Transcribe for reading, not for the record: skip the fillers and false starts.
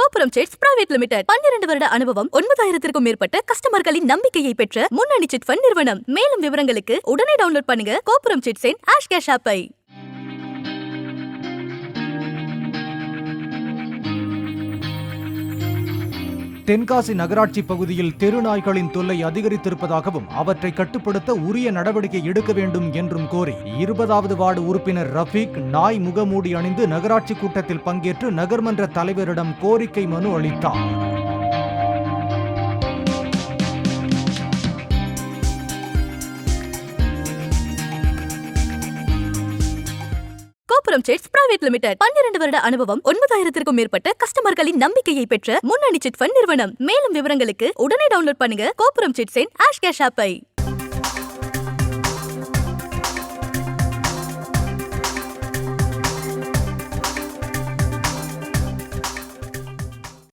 கோபுரம் chits private limited 12 வருட அனுபவம் 9000க்கும் மேற்பட்ட கஸ்டமர்களின் நம்பிக்கையை பெற்ற முன்னணி சிட் ஃபண்ட் நிறுவனம். மேலும் விவரங்களுக்கு உடனே டவுன்லோட் பண்ணுங்க கோபுரம் சிட்ஸின் ஆஷ் கேஷ் ஆப்பை. தென்காசி நகராட்சி பகுதியில் தெருநாய்களின் தொல்லை அதிகரித்திருப்பதாகவும் அவற்றை கட்டுப்படுத்த உரிய நடவடிக்கை எடுக்க வேண்டும் என்றும் கோரி 20வது வார்டு உறுப்பினர் ரஃபீக் நாய் முகமூடி அணிந்து நகராட்சி கூட்டத்தில் பங்கேற்று நகர்மன்ற தலைவரிடம் கோரிக்கை மனு அளித்தார். கோபுரம் சிட்ஸ் பிரைவேட் லிமிடெட் 12 வருட அனுபவம் 9000க்கும் மேற்பட்ட கஸ்டமர்களின் நம்பிக்கையை பெற்ற முன்னணி சிட் ஃபண்ட் நிறுவனம். மேலும் விவரங்களுக்கு உடனே டவுன்லோட் பண்ணுங்க கோபுரம் சிட்ஸின் ஆஷ் கேஷ் ஆப்பை.